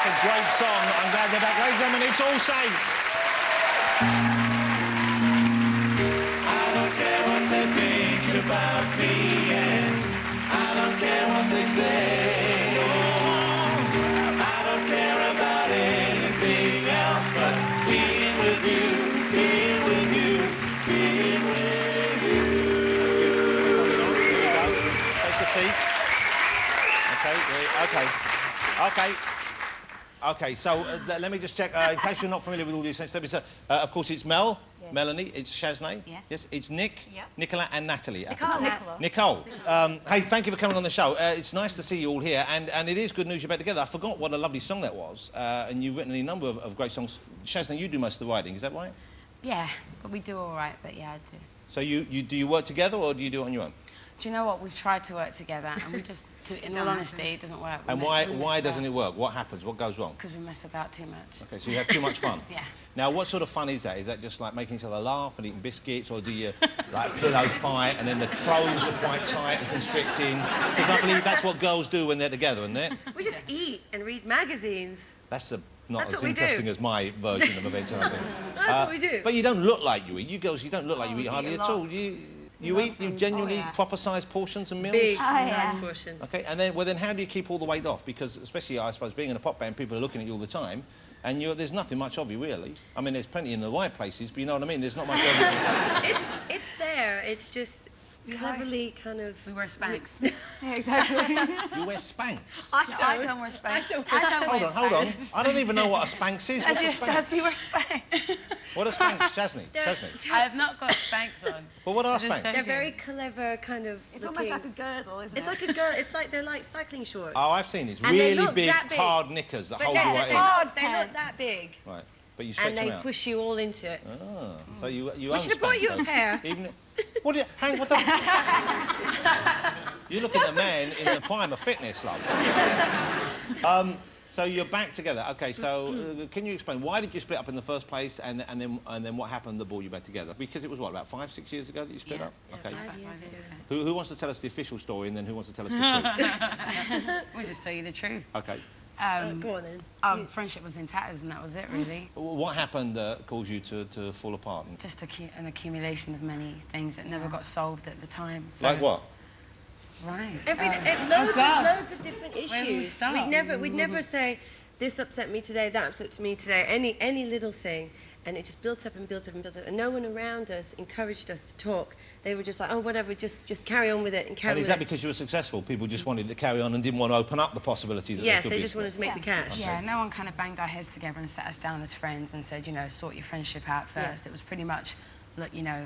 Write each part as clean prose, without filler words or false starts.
It's a great song. I'm glad they're back. Ladies and gentlemen, it's All Saints. I don't care what they think about me, and I don't care what they say. No, I don't care about anything else but being with you, being with you, being with you. Here you go. Take a seat. Okay, so let me just check, in case you're not familiar with all these things. Of course, it's Mel, yes. Melanie, it's Shaznay. Yes, it's Nick, yep. Nicola and Natalie. Nicole. Hey, thank you for coming on the show. It's nice to see you all here, and it is good news you're back together. I forgot what a lovely song that was, and you've written a number of great songs. Shaznay, you do most of the writing, is that right? Yeah, but we do all right, but yeah, I do. So do you work together, or do you do it on your own? Do you know what? We've tried to work together, and we just, in all honesty, it doesn't work. And why doesn't it work? What happens? What goes wrong? Because we mess about too much. Okay, so you have too much fun? Yeah. Now, what sort of fun is that? Is that just like making each other laugh and eating biscuits, or do you, like, pillow fight, and then the clothes are quite tight and constricting? Because I believe that's what girls do when they're together, isn't it? We just eat and read magazines. That's not as interesting as my version of events, I think. That's what we do. But you don't look like you eat. You girls, you don't look like you eat hardly at all. You eat genuinely proper-sized portions and meals? Big sized portions. Okay, and then how do you keep all the weight off? Because especially, I suppose, being in a pop band, people are looking at you all the time, and there's nothing much of you, really. I mean, there's plenty in the right places, but you know what I mean? There's not much of you. It's there. It's just cleverly kind of... We wear Spanx. Yeah, exactly. You wear Spanx? I don't wear Spanx. Hold on. I don't even know what a Spanx is. What's a Spanx? Does he wear Spanx? What are Spanx, Shaznay? I have not got Spanx on. Well, what are Spanx? They're very clever, kind of. It's almost like a girdle, isn't it? It's like a girdle. It's like they're like cycling shorts. Oh, I've seen these And really big, hard knickers that hold you right in. They're not that big. Right, but you stretch them out. And they push you all into it. Oh, so you own We should have brought you a pair. What the... You're looking at a man in the prime of fitness, love. So you're back together. Okay, so can you explain, why did you split up in the first place, and then what happened that brought you back together? Because it was, what, about 5, 6 years ago that you split up? Yeah, okay. 5 years ago. Who wants to tell us the official story, and then who wants to tell us the truth? We'll just tell you the truth. Okay. Go on, then. Our friendship was in tatters, and that was it, really. What happened that caused you to fall apart? Just an accumulation of many things that never got solved at the time. So. Like what? Right. Loads of different issues. We'd never say, this upset me today, that upset me today, any little thing. And it just built up and built up and built up. And no one around us encouraged us to talk. They were just like, oh, whatever, just carry on with it and carry on. And is that because you were successful? People just wanted to carry on and didn't want to open up the possibility that yes, they just wanted to make the cash. Yeah, no one kind of banged our heads together and sat us down as friends and said, you know, sort your friendship out first. It was pretty much, look, you know,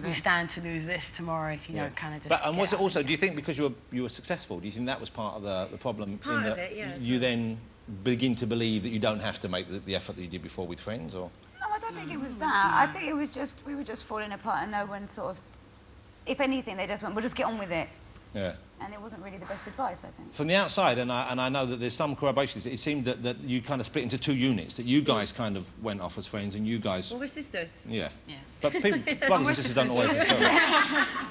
we stand to lose this tomorrow if you don't kind of just... And was it also, do you think because you were successful, do you think that was part of the problem? Part of it, yeah. You then begin to believe that you don't have to make the effort that you did before with friends, or...? No, I don't think it was that. I think it was just, we were just falling apart, and no one sort of, if anything, they just went, we'll just get on with it. Yeah. And it wasn't really the best advice, I think. From the outside, and I know that there's some corroboration, it seemed that you kind of split into 2 units, that you guys kind of went off as friends, and you guys... Well, we're sisters. Yeah. But brothers and sisters don't always necessarily.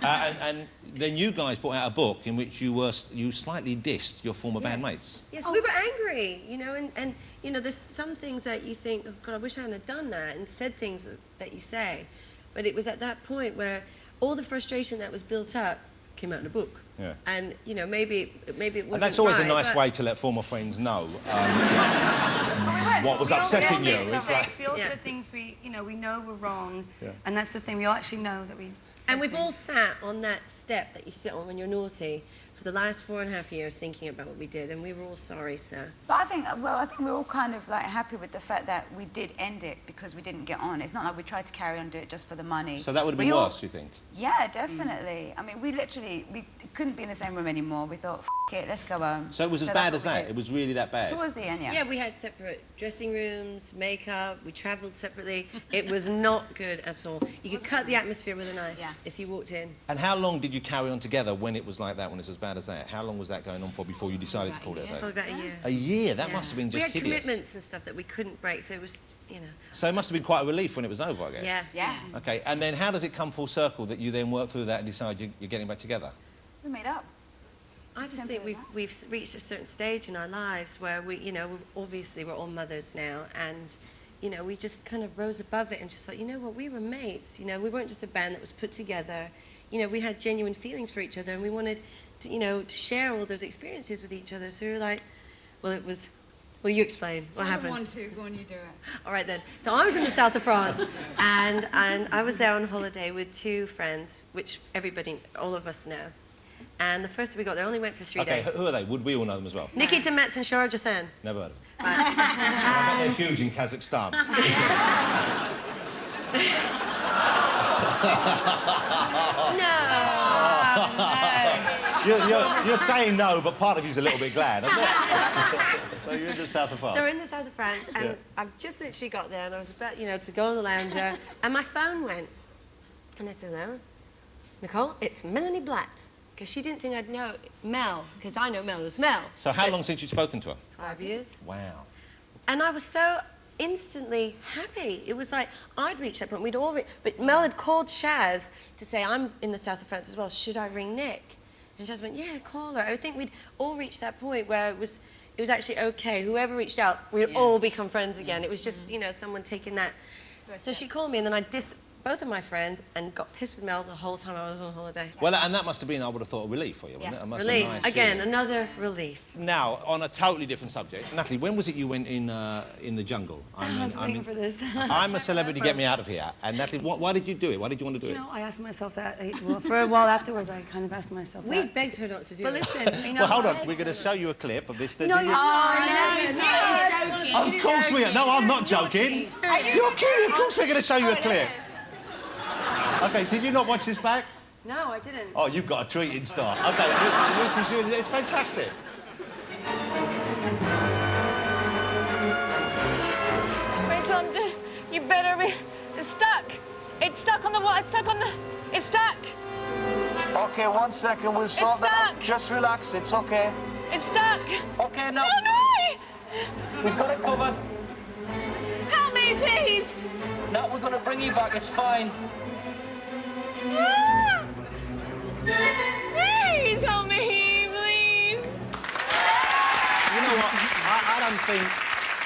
And then you guys put out a book in which you slightly dissed your former bandmates. Yes, we were angry, you know, and you know, there's some things that you think, oh, God, I wish I hadn't done that, and said things that you say. But it was at that point where all the frustration that was built up came out in a book. Yeah. And, you know, maybe it wasn't. And that's always a nice way to let former friends know what was upsetting you. We all said things we know were wrong, and that's the thing. We all actually know that we. And we've all sat on that step that you sit on when you're naughty for the last 4.5 years thinking about what we did, and we were all sorry, sir. But I think we're all kind of like happy with the fact that we did end it because we didn't get on. It's not like we tried to carry on, do it just for the money. So that would have been worse, you think? Yeah, definitely. I mean, we couldn't be in the same room anymore. We thought, f it, let's go home. So it was as bad as that? It was really that bad? Towards the end, yeah. Yeah, we had separate dressing rooms, makeup, we travelled separately. It was not good at all. You could cut the atmosphere with a knife if you walked in. And how long did you carry on together when it was like that, when it was as bad as that? How long was that going on for before you decided to call it a day? Probably about a year. A year? That must have been just hideous. We had commitments and stuff that we couldn't break, so it was, you know... So it must have been quite a relief when it was over, I guess? Yeah. Yeah. OK, and then how does it come full circle that you then work through that and decide you're getting back together? We made up. I just think we've reached a certain stage in our lives where obviously we're all mothers now, and we just kind of rose above it and just like, we were mates. We weren't just a band that was put together. We had genuine feelings for each other, and we wanted to, to share all those experiences with each other. So we were like, well, you explain what happened. I want to. Go on, you do it. All right then. So I was in the south of France, and I was there on holiday with 2 friends, which all of us know. And the first time we got there, only went for 3 days. Okay, who are they? Would we all know them as well? Nikki Demetz and Shara Jathan. Never heard of them. I bet they're huge in Kazakhstan. No. You're saying no, but part of you's a little bit glad, isn't it? So you're in the south of France. So we're in the south of France, and I've just literally got there, and I was about, to go on the lounger, and my phone went. And I said, hello, Nicole, it's Melanie Blatt. Because she didn't think I'd know Mel, because I know Mel as Mel. So how long since you'd spoken to her? 5 years. Wow. And I was so instantly happy. It was like I'd reached that point. We'd all but Mel had called Shaz to say, I'm in the south of France as well. Should I ring Nick? And Shaz went, yeah, call her. I think we'd all reached that point where it was actually okay. Whoever reached out, we'd all become friends again. It was just, someone taking that. So she called me, and then I dissed both of my friends and got pissed with Mel the whole time I was on holiday. Well, and that must have been, I would have thought, a relief for you, wasn't it? Relief. Nice Again, feeling. another relief. Now, on a totally different subject, Natalie, when was it you went in the jungle? I was waiting for this. I'm a celebrity, get me out of here. And Natalie, why did you do it? Why did you want to do it? I asked myself that. Well, for a while afterwards, I kind of asked myself that. We begged her not to do it. But listen, well, hold on. We're going to show you a clip of this. No, Of course we are. No, I'm not joking. You're kidding. Of course we're going to show you a clip. Okay, did you not watch this back? No, I didn't. Oh, you've got a treat in store. Okay, it's fantastic. Wait till I'm done. You better be... It's stuck. It's stuck on the wall. It's stuck on the... It's stuck. Okay, 1 second. We'll sort that out. Just relax. It's okay. It's stuck. Okay, now... No! We've got it covered. Help me, please. Now we're going to bring you back. It's fine. Ah! Please help me, please. You know what? I don't think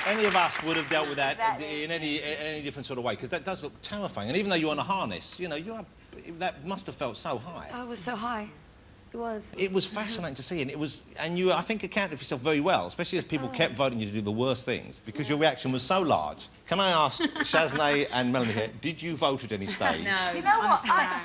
any of us would have dealt with that in any different sort of way, because that does look terrifying. And even though you're on a harness, that must have felt so high. Oh, it was so high. It was. It was fascinating to see, and you, I think, accounted for yourself very well, especially as people kept voting you to do the worst things, because your reaction was so large. Can I ask Shaznay and Melanie here, did you vote at any stage? No, you know what? I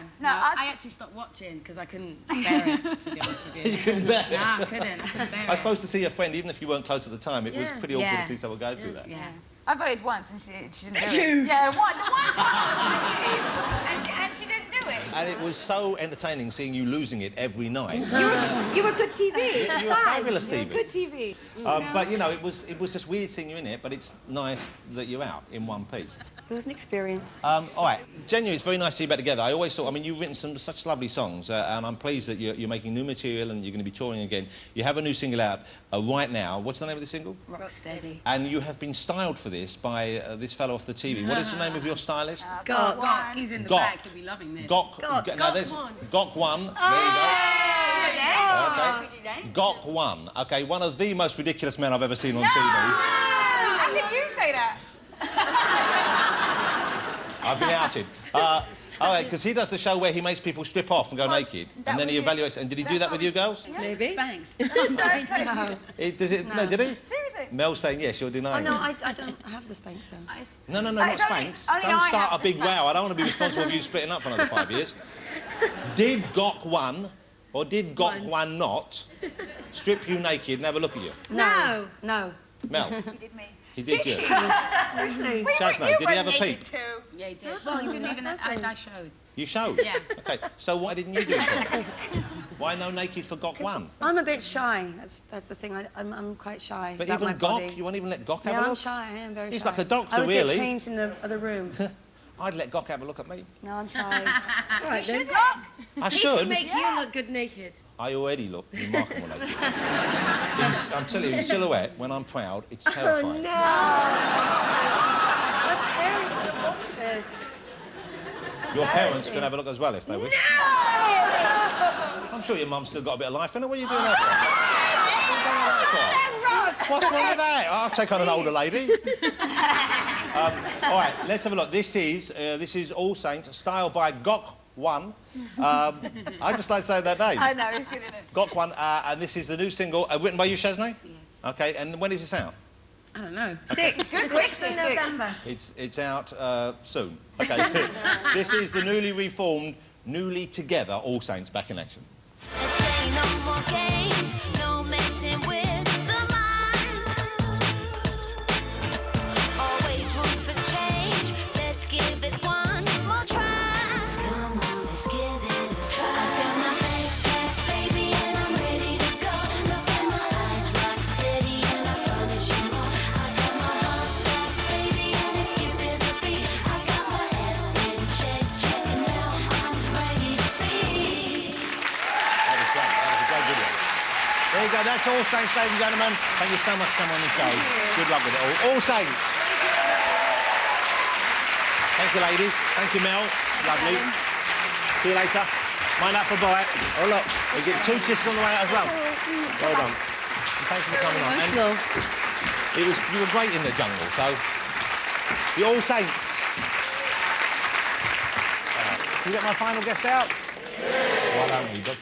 actually stopped watching because I couldn't bear it, to be honest with you. You couldn't bear it? No, I couldn't bear it. I suppose to see a friend, even if you weren't close at the time, it was pretty awful to see someone go through that. Yeah. I voted once and she didn't do it. Yeah, the one time. And she didn't do it. And it was so entertaining seeing you losing it every night. You were good TV. You were fabulous TV. You were good TV. But, it was just weird seeing you in it, but it's nice that you're out in one piece. It was an experience. All right, genuinely, it's very nice to see you back together. I always thought, you've written such lovely songs, and I'm pleased that you're making new material and you're going to be touring again. You have a new single out right now. What's the name of the single? Rocksteady. And you have been styled for this by this fellow off the TV. What is the name of your stylist? Gok. He's in the back. He'll be loving this. Gok 1. There you go. Okay. Gok 1. Okay, one of the most ridiculous men I've ever seen on TV. How can you say that? I've been outed. All right, because he does the show where he makes people strip off and go naked, and then he evaluates. And did he do that with you girls? Yeah, maybe. Spanks. No, did he? Seriously? Mel's saying yes, you're denying no, it. I don't have the Spanks, though. No, not Spanks. Don't start a big row. I don't want to be responsible for you splitting up for another 5 years. Did Gok 1 or did Gok 1 not strip you naked and have a look at you? No. Mel? He did me. He did you? Really? Shaznay, did he have a peep? Yeah, he did. Well, he didn't even... I showed. You showed? Yeah. Okay, so why didn't you do it? Why no naked for Gok 1? I'm a bit shy. That's the thing. I'm quite shy. But about even my body. Gok, you won't even let Gok have a Yeah, look? I'm shy. I am very shy. He's like a doctor, I always really. get changed in the other room. I'd let Gok have a look at me. No, I'm shy. All right, then. I should. Make you look good naked. I already look remarkable naked. I'm telling you, in silhouette, when I'm proud, it's terrifying. Oh, no. My parents will watch this. Your parents can have a look as well if they wish. No! I'm sure your mum's still got a bit of life in her. What are you doing that for? What are you doing that for? What's wrong with that? I'll take on an older lady. All right, let's have a look. This is All Saints, styled by Gok One. I just like to say that name. I know, it's good, isn't it? Gok One, and this is the new single, written by you, Shaznay? Yes. Okay, and when is this out? I don't know. 6th of November. It's out soon. Okay. This is the newly reformed, newly together All Saints back in action. Let's say no more games, no messing with the mind. Always room for change. Let's give it one more try. Come on, let's give it a try. I got my bags packed, baby, and I'm ready to go. Look at my eyes, rock steady, and I promise you more. I got my heart back, baby, and it's skipping a beat. I got my head steady, check, and now I'm ready to be. That was great. That was a great video. There you go. That's All Saints, ladies and gentlemen. Thank you so much for coming on the show. Good luck with it all. All Saints. Thank you, ladies. Thank you, Mel. Lovely. See you later. Mind up for a bite. Oh, look. We get 2 kisses on the way out as well. Well done. And thank you for coming on. And you were great in the jungle, so... The All Saints. Can you get my final guest out? Why don't we?